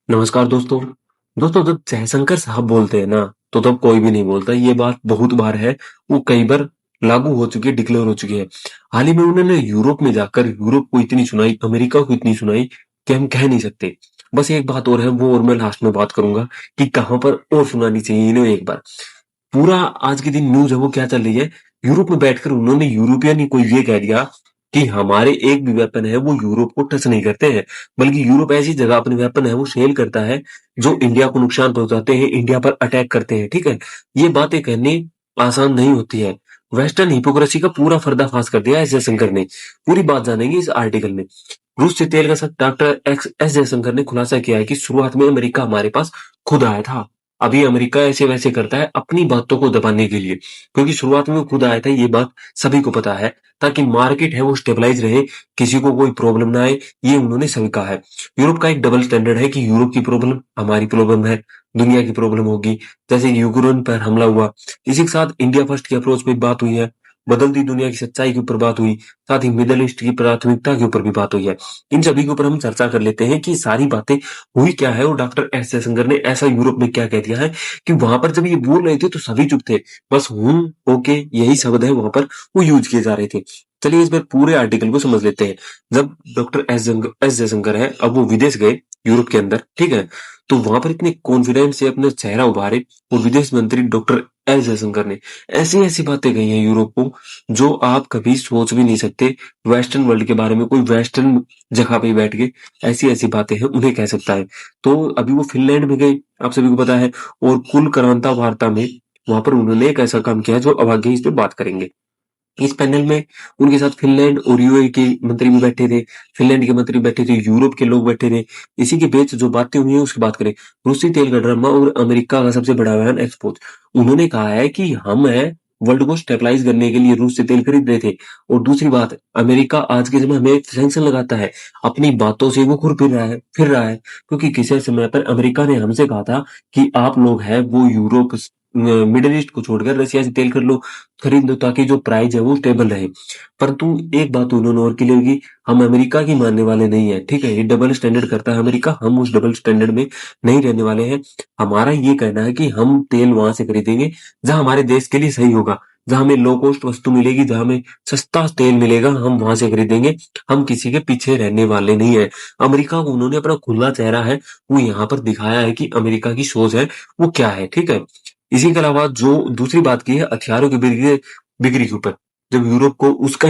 नमस्कार दोस्तों। दोस्तों जब जयशंकर साहब बोलते हैं ना, तो तब कोई भी नहीं बोलता। ये बात बहुत बार है, वो कई बार लागू हो चुकी है, डिक्लेयर हो चुकी है। हाल ही में उन्होंने यूरोप में जाकर यूरोप को इतनी सुनाई, अमेरिका को इतनी सुनाई कि हम कह नहीं सकते। बस एक बात और है, वो और मैं लास्ट में बात करूंगा कि कहाँ पर और सुनानी चाहिए इन्हें एक बार। पूरा आज के दिन न्यूज़ है वो क्या चल रही है, यूरोप में बैठकर उन्होंने यूरोपियन ही कोई ये कह दिया कि हमारे एक भी वेपन है वो यूरोप को टच नहीं करते हैं, बल्कि यूरोप ऐसी जगह अपने वेपन है वो सेल करता है जो इंडिया को नुकसान पहुंचाते हैं, इंडिया पर अटैक करते हैं। ठीक है, ये बातें कहनी आसान नहीं होती है। वेस्टर्न हिपोक्रेसी का पूरा पर्दाफाश कर दिया एस जयशंकर ने। पूरी बात जानेंगे इस आर्टिकल में। रूस से तेल का साथ डॉक्टर एक्स एस जयशंकर ने खुलासा किया है कि शुरुआत में अमेरिका हमारे पास खुद आया था। अभी अमेरिका ऐसे वैसे करता है अपनी बातों को दबाने के लिए, क्योंकि शुरुआत में वो खुद आया था, ये बात सभी को पता है, ताकि मार्केट है वो स्टेबलाइज रहे, किसी को कोई प्रॉब्लम ना आए। ये उन्होंने सभी कहा है। यूरोप का एक डबल स्टैंडर्ड है कि यूरोप की प्रॉब्लम हमारी प्रॉब्लम है, दुनिया की प्रॉब्लम होगी। जैसे यूक्रेन पर हमला हुआ, इसी के साथ इंडिया फर्स्ट की अप्रोच पे बात हुई है, बदलती दुनिया की सच्चाई के ऊपर बात हुई, साथ ही मिडल ईस्ट की प्राथमिकता के ऊपर भी बात हुई है। इन सभी के ऊपर हम चर्चा कर लेते हैं कि सारी बातें हुई क्या है, और डॉक्टर एस जयशंकर ने ऐसा यूरोप में क्या कह दिया है कि वहां पर जब ये बोल रहे थे तो सभी चुप थे। बस ओके यही शब्द है वहां पर वो यूज किए जा रहे थे। चलिए इस बार पूरे आर्टिकल को समझ लेते हैं। जब डॉक्टर एस जयशंकर है, अब वो विदेश गए यूरोप के अंदर, ठीक है, तो वहां पर इतने कॉन्फिडेंस से अपना चेहरा उभारे, और विदेश मंत्री डॉक्टर एस जयशंकर ने ऐसी ऐसी बातें कही हैं यूरोप को जो आप कभी सोच भी नहीं सकते। वेस्टर्न वर्ल्ड के बारे में कोई वेस्टर्न जगह पे बैठ के ऐसी ऐसी बातें हैं उन्हें कह सकता है। तो अभी वो फिनलैंड में गए, आप सभी को पता है, और कुल करांता वार्ता में वहां पर उन्होंने एक ऐसा काम किया जो अब आगे इस पे बात करेंगे। इस पैनल में उनके साथ फिनलैंड और यूएई के मंत्री भी बैठे थे, फिनलैंड के मंत्री बैठे थे, यूरोप के लोग बैठे थे। इसी के बीच जो बातें हुई है उसकी बात करें। रूसी तेल का ड्रामा और अमेरिका का सबसे बड़ा बयान एक्सपोज। उन्होंने कहा है कि हम है वर्ल्ड को स्टेबलाइज करने के लिए रूस से तेल खरीद रहे थे। और दूसरी बात, अमेरिका आज के समय हमें सैंक्शन लगाता है, अपनी बातों से वो खुर फिर रहा है, क्योंकि किसी समय पर अमेरिका ने हमसे कहा था कि आप लोग है वो यूरोप मिडिल ईस्ट को छोड़कर रशिया से तेल खरीद लो, ताकि जो प्राइस है वो स्टेबल रहे। परंतु एक बात उन्होंने और क्लियर की, हम अमेरिका की मानने वाले नहीं है। ठीक है, ये डबल स्टैंडर्ड करता है अमेरिका, हम उस डबल स्टैंडर्ड में नहीं रहने वाले हैं। हमारा ये कहना है कि हम तेल वहां से खरीदेंगे जहां हमारे देश के लिए सही होगा, जहां हमें लो कॉस्ट वस्तु मिलेगी, जहां हमें सस्ता तेल मिलेगा, हम वहां से खरीदेंगे। हम किसी के पीछे रहने वाले नहीं है। अमेरिका को उन्होंने अपना खुला चेहरा है वो यहाँ पर दिखाया है कि अमेरिका की सोच है वो क्या है। ठीक है, इसी के अलावा जो दूसरी बात की है हथियारों की बिक्री के ऊपर, जब यूरोप को उसके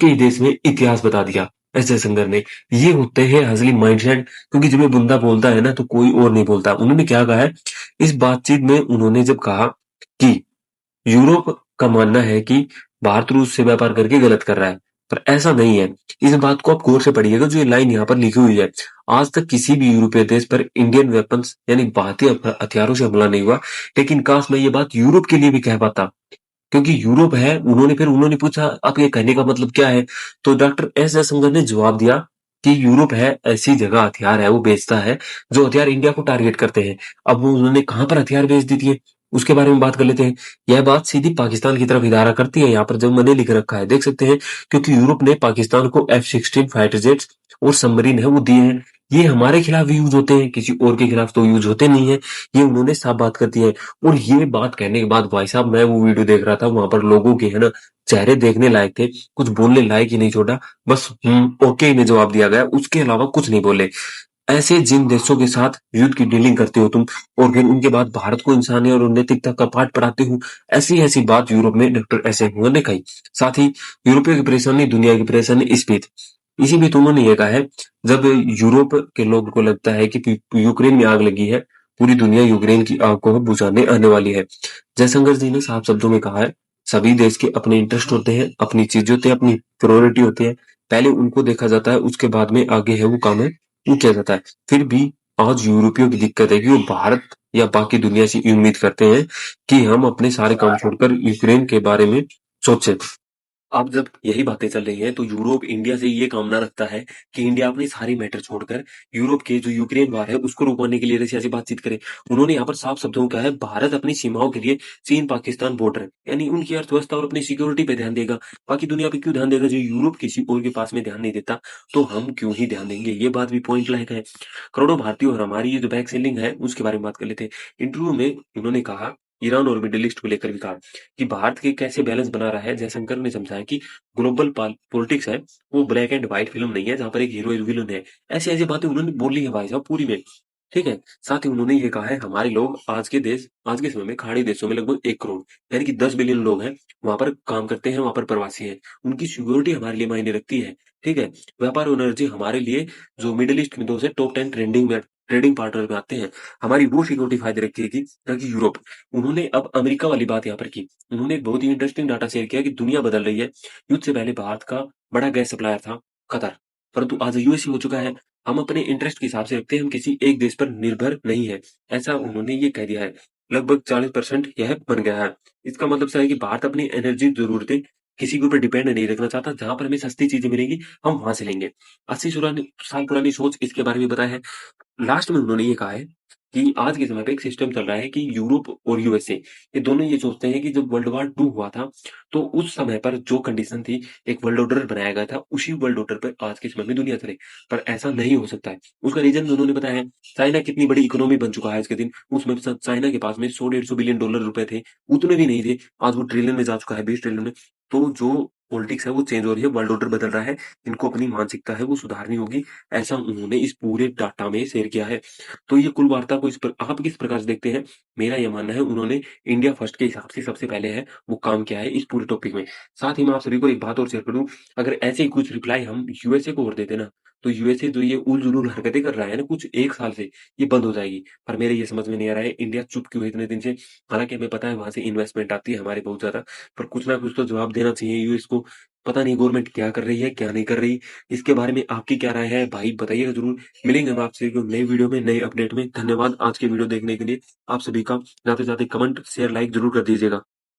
ही देश में इतिहास बता दिया एस जयशंकर ने। ये होते हैं असली माइंडसेट, क्योंकि जब ये बंदा बोलता है ना तो कोई और नहीं बोलता। उन्होंने क्या कहा है इस बातचीत में, उन्होंने जब कहा कि यूरोप का मानना है कि भारत रूस से व्यापार करके गलत कर रहा है, पर ऐसा नहीं है। इस बात को आप गौर से पढ़िएगा, जो ये लाइन यहाँ पर लिखी हुई है, आज तक किसी भी यूरोपीय देश पर इंडियन वेपन्स यानी भारतीय हथियारों से हमला नहीं हुआ। लेकिन काश मैं ये बात यूरोप के लिए भी कह पाता, क्योंकि यूरोप है। उन्होंने पूछा आप ये कहने का मतलब क्या है, तो डॉक्टर एस जयशंकर ने जवाब दिया कि यूरोप है ऐसी जगह हथियार है वो बेचता है जो हथियार इंडिया को टारगेट करते हैं। अब वो उन्होंने कहां पर हथियार बेच दी थी उसके बारे में बात कर लेते हैं। यह बात सीधी पाकिस्तान की तरफ इशारा करती है, यहाँ पर जब मैंने लिख रखा है देख सकते हैं, क्योंकि यूरोप ने पाकिस्तान को F-16 फाइटर जेट्स और सबमरीन है वो दिए हैं। ये हमारे खिलाफ यूज होते हैं, किसी और के खिलाफ तो यूज होते नहीं है। ये उन्होंने साफ बात कर दी है। और ये बात कहने के बाद भाई साहब, मैं वो वीडियो देख रहा था, वहां पर लोगों के है ना चेहरे देखने लायक थे, कुछ बोलने लायक ही नहीं छोड़ा। बस ओके में जवाब दिया गया, उसके अलावा कुछ नहीं बोले। ऐसे जिन देशों के साथ युद्ध की डीलिंग करते हो तुम, और फिर उनके बाद भारत को इंसानियत और नैतिकता का पाठ पढ़ाते हो, ऐसी ऐसी बात यूरोप में डॉक्टर एस ने कही। साथ ही यूरोपीय की परेशानी, दुनिया की परेशानी, इस बीच इसी बीच उन्होंने ये कहा है, जब यूरोप के लोगों को लगता है कि यूक्रेन में आग लगी है, पूरी दुनिया यूक्रेन की आग को बुझाने आने वाली है। जयशंकर जी ने साफ शब्दों में कहा है, सभी देश के अपने इंटरेस्ट होते हैं, अपनी चीजें होती है, अपनी प्रायोरिटी होती है, पहले उनको देखा जाता है, उसके बाद में आगे है वो काम है वो किया जाता है। फिर भी आज यूरोपियों की दिक्कत है कि वो भारत या बाकी दुनिया से उम्मीद करते हैं कि हम अपने सारे काम छोड़कर यूक्रेन के बारे में सोचे। अब जब यही बातें चल रही हैं, तो यूरोप इंडिया से ये कामना रखता है कि इंडिया अपनी सारी मैटर छोड़कर यूरोप के जो यूक्रेन वार है, उसको रुकवाने के लिए रशिया से बातचीत करे। उन्होंने यहाँ पर साफ शब्दों में कहा है, भारत अपनी सीमाओं के लिए चीन-पाकिस्तान बॉर्डर यानी उनकी अर्थव्यवस्था और अपनी सिक्योरिटी पे ध्यान देगा। बाकी दुनिया पे क्यों ध्यान देगा? जो यूरोप किसी और के पास में ध्यान नहीं देता, तो हम क्यों ही ध्यान देंगे? ये बात भी पॉइंट लायक है। करोड़ों भारतीयों और हमारी ये जो बैक सेलिंग है, उसके बारे में बात कर लेते हैं। इंटरव्यू में उन्होंने कहा, ईरान और मिडल ईस्ट को लेकर भी कहा कि भारत के कैसे बैलेंस बना रहा है। जयशंकर ने समझाया कि ग्लोबल पॉलिटिक्स है, वो ब्लैक एंड व्हाइट फिल्म नहीं है जहां पर एक हीरो एक विलन है। ऐसी ऐसी बातें उन्होंने बोली है भाई साहब पूरी में। ठीक है। साथ ही उन्होंने ये कहा है, हमारे लोग आज के समय में खाड़ी देशों में लगभग 1 करोड़ यानी कि 10 बिलियन लोग हैं, वहां पर काम करते हैं, वहां पर प्रवासी हैं। उनकी सिक्योरिटी हमारे लिए मायने रखती है। ठीक है। व्यापार और एनर्जी हमारे लिए जो मिडिल ईस्ट में दो से टॉप 10 ट्रेडिंग पार्टनर में आते हैं, हमारी वो सिक्योरिटी फायदे रखेगी ना कि यूरोप। उन्होंने अब अमेरिका वाली बात यहाँ पर की। उन्होंने एक बहुत ही इंटरेस्टिंग डाटा शेयर किया कि दुनिया बदल रही है। युद्ध से पहले भारत का बड़ा गैस सप्लायर था कतर, परंतु आज यूएस हो चुका है। हम अपने इंटरेस्ट के हिसाब से रखते हैं, हम किसी एक देश पर निर्भर नहीं है। ऐसा उन्होंने ये कह दिया है। लगभग 40% यह बन गया है। इसका मतलब है कि भारत अपनी एनर्जी जरूरतें किसी के ऊपर डिपेंड नहीं रखना चाहता। जहां पर हमें सस्ती चीजें मिलेंगी, हम वहां से लेंगे। 80 साल पुरानी सोच इसके बारे में बताया है। लास्ट में उन्होंने ये कहा है कि आज के समय पे एक सिस्टम चल रहा है कि यूरोप और यूएसए ये दोनों ये सोचते हैं कि जब वर्ल्ड वॉर 2 हुआ था, तो उस समय पर जो कंडीशन थी, एक वर्ल्ड ऑर्डर बनाया गया था, उसी वर्ल्ड ऑर्डर पर आज के समय में दुनिया चले। पर ऐसा नहीं हो सकता है। उसका रीजन भी उन्होंने बताया है। चाइना कितनी बड़ी इकोनॉमी बन चुका है आज के दिन, उसमें चाइना के पास में 100-150 बिलियन डॉलर रुपए थे, उतने भी नहीं थे। आज वो ट्रिलियन में जा चुका है, 20 ट्रिलियन में। तो जो पॉलिटिक्स है वो चेंज हो रही है, वर्ल्ड ऑर्डर बदल रहा है। इनको अपनी मानसिकता है वो सुधारनी होगी। ऐसा उन्होंने इस पूरे डाटा में शेयर किया है। तो ये कुल वार्ता को आप किस प्रकार से देखते हैं? मेरा ये मानना है, उन्होंने इंडिया फर्स्ट के हिसाब से सबसे पहले है वो काम किया है इस पूरे टॉपिक में। साथ ही मैं आप सभी को एक बात और शेयर कर दूं, अगर ऐसे ही कुछ रिप्लाई हम यूएसए को और देते ना, तो यूएसए जो ये उल-जुलूल हरकतें कर रहा है ना कुछ 1 साल से, ये बंद हो जाएगी। पर मेरे ये समझ में नहीं आ रहा है इंडिया चुप क्यों है इतने दिन से? हालाँकि हमें पता है वहाँ से इन्वेस्टमेंट आती है हमारी बहुत ज़्यादा, पर कुछ ना कुछ तो जवाब देना चाहिए यूएस को। पता नहीं गवर्नमेंट क्या कर रही है, क्या नहीं कर रही? इसके बारे में आपकी क्या राय है? भाई बताइएगा ज़रूर। मिलेंगे हम आपसे एक नई वीडियो में, नए अपडेट में। धन्यवाद आज की वीडियो देखने के लिए। आप सभी का जाते-जाते कमेंट, शेयर, लाइक ज़रूर कर दीजिएगा।